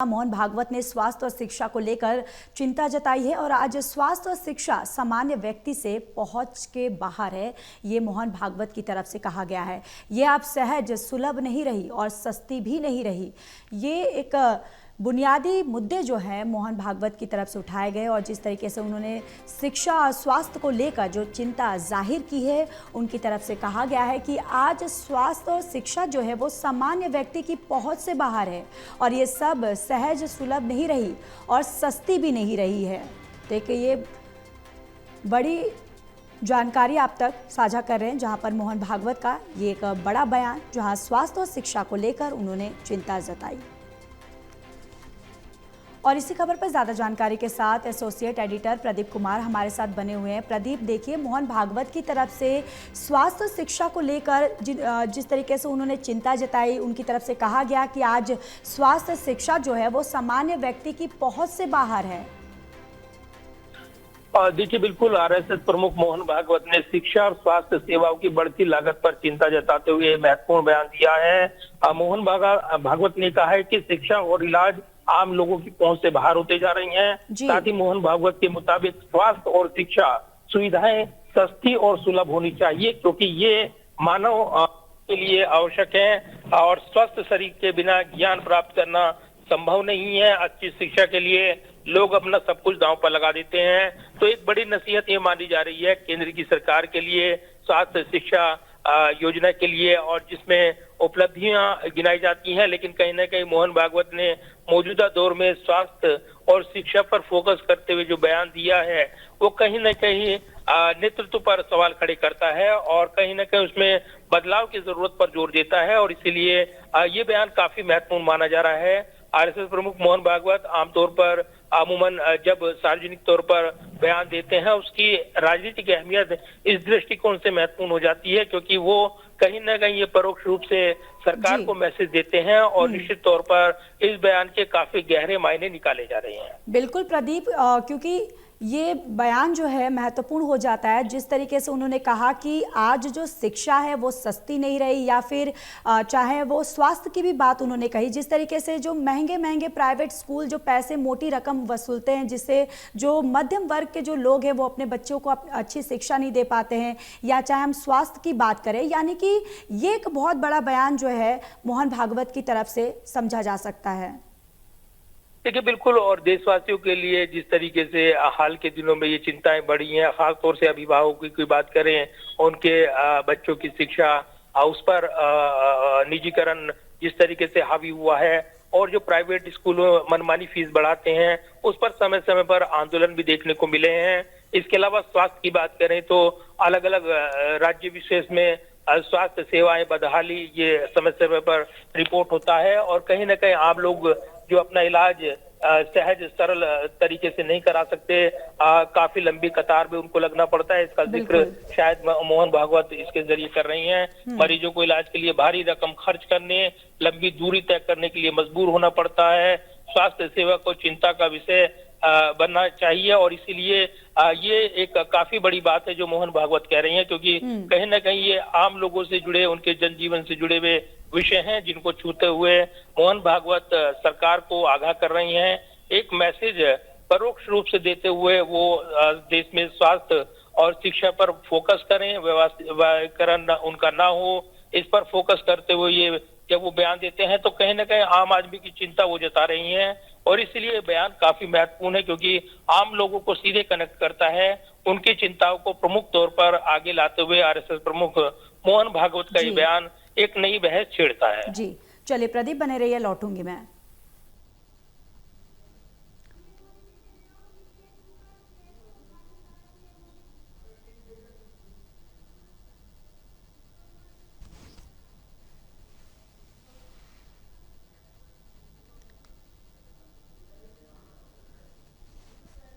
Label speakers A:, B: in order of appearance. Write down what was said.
A: मोहन भागवत ने स्वास्थ्य और शिक्षा को लेकर चिंता जताई है और आज स्वास्थ्य और शिक्षा सामान्य व्यक्ति से पहुंच के बाहर है, ये मोहन भागवत की तरफ से कहा गया है। ये आप सहज सुलभ नहीं रही और सस्ती भी नहीं रही। ये एक बुनियादी मुद्दे जो हैं मोहन भागवत की तरफ से उठाए गए और जिस तरीके से उन्होंने शिक्षा और स्वास्थ्य को लेकर जो चिंता जाहिर की है, उनकी तरफ से कहा गया है कि आज स्वास्थ्य और शिक्षा जो है वो सामान्य व्यक्ति की पहुंच से बाहर है और ये सब सहज सुलभ नहीं रही और सस्ती भी नहीं रही है। देखिए, ये बड़ी जानकारी आप तक साझा कर रहे हैं जहां पर मोहन भागवत का ये एक बड़ा बयान, जहां स्वास्थ्य और शिक्षा को लेकर उन्होंने चिंता जताई। और इसी खबर पर ज्यादा जानकारी के साथ एसोसिएट एडिटर प्रदीप कुमार हमारे साथ बने हुए हैं। प्रदीप, देखिए, मोहन भागवत की तरफ से स्वास्थ्य शिक्षा को लेकर जिस तरीके से उन्होंने चिंता जताई, उनकी तरफ से कहा गया कि आज स्वास्थ्य शिक्षा जो है वो सामान्य व्यक्ति की पहुंच से बाहर है।
B: देखिए, बिल्कुल आरएसएस प्रमुख मोहन भागवत ने शिक्षा और स्वास्थ्य सेवाओं की बढ़ती लागत पर चिंता जताते हुए महत्वपूर्ण बयान दिया है। मोहन भागवत ने कहा है कि शिक्षा और इलाज आम लोगों की पहुंच से बाहर होते जा रही हैं। साथ ही मोहन भागवत के मुताबिक स्वास्थ्य और शिक्षा सुविधाएं सस्ती और सुलभ होनी चाहिए, क्योंकि ये मानव के लिए आवश्यक है और स्वस्थ शरीर के बिना ज्ञान प्राप्त करना संभव नहीं है। अच्छी शिक्षा के लिए लोग अपना सब कुछ दांव पर लगा देते हैं। तो एक बड़ी नसीहत ये मानी जा रही है केंद्र की सरकार के लिए स्वास्थ्य शिक्षा योजना के लिए, और जिसमें उपलब्धियां गिनाई जाती हैं, लेकिन कहीं ना कहीं मोहन भागवत ने मौजूदा दौर में स्वास्थ्य और शिक्षा पर फोकस करते हुए जो बयान दिया है वो कहीं ना कहीं नेतृत्व पर सवाल खड़े करता है और कहीं ना कहीं उसमें बदलाव की जरूरत पर जोर देता है और इसीलिए ये बयान काफी महत्वपूर्ण माना जा रहा है। आरएसएस प्रमुख मोहन भागवत आमतौर पर अमूमन जब सार्वजनिक तौर पर बयान देते हैं, उसकी राजनीतिक अहमियत इस दृष्टिकोण से महत्वपूर्ण हो जाती है, क्योंकि वो कहीं ना कहीं ये परोक्ष रूप से सरकार को मैसेज देते हैं और निश्चित तौर पर इस बयान के काफी गहरे मायने निकाले जा रहे हैं।
A: बिल्कुल प्रदीप, क्योंकि ये बयान जो है महत्वपूर्ण हो जाता है। जिस तरीके से उन्होंने कहा कि आज जो शिक्षा है वो सस्ती नहीं रही, या फिर चाहे वो स्वास्थ्य की भी बात उन्होंने कही, जिस तरीके से जो महंगे महंगे प्राइवेट स्कूल जो पैसे मोटी रकम वसूलते हैं, जिससे जो मध्यम वर्ग के जो लोग हैं वो अपने बच्चों को अच्छी शिक्षा नहीं दे पाते हैं, या चाहे हम स्वास्थ्य की बात करें, यानी कि ये एक बहुत बड़ा बयान जो है मोहन भागवत की तरफ से समझा जा सकता है।
B: देखिए, बिल्कुल, और देशवासियों के लिए जिस तरीके से हाल के दिनों में ये चिंताएं बढ़ी हैं, खासतौर से अभिभावकों की बात करें, उनके बच्चों की शिक्षा उस पर निजीकरण जिस तरीके से हावी हुआ है और जो प्राइवेट स्कूलों मनमानी फीस बढ़ाते हैं, उस पर समय समय पर आंदोलन भी देखने को मिले हैं। इसके अलावा स्वास्थ्य की बात करें तो अलग अलग राज्य विशेष में स्वास्थ्य सेवाएं बदहाली ये समय समय पर रिपोर्ट होता है और कहीं ना कहीं आम लोग जो अपना इलाज सहज सरल तरीके से नहीं करा सकते, काफी लंबी कतार में उनको लगना पड़ता है। इसका जिक्र शायद मोहन भागवत इसके जरिए कर रही हैं। मरीजों को इलाज के लिए भारी रकम खर्च करने, लंबी दूरी तय करने के लिए मजबूर होना पड़ता है। स्वास्थ्य सेवा को चिंता का विषय बनना चाहिए और इसीलिए ये एक काफी बड़ी बात है जो मोहन भागवत कह रही हैं, क्योंकि कहीं ना कहीं ये आम लोगों से जुड़े, उनके जनजीवन से जुड़े हुए विषय हैं जिनको छूते हुए मोहन भागवत सरकार को आगाह कर रही हैं। एक मैसेज परोक्ष रूप से देते हुए वो देश में स्वास्थ्य और शिक्षा पर फोकस करें, व्यवसायीकरण उनका ना हो, इस पर फोकस करते हुए ये जब वो बयान देते हैं तो कहीं ना कहीं आम आदमी की चिंता वो जता रही हैं और इसलिए बयान काफी महत्वपूर्ण है, क्योंकि आम लोगों को सीधे कनेक्ट करता है। उनकी चिंताओं को प्रमुख तौर पर आगे लाते हुए आरएसएस प्रमुख मोहन भागवत का ये बयान एक नई बहस छेड़ता है।
A: जी, चलिए प्रदीप, बने रहिए, लौटूंगी मैं।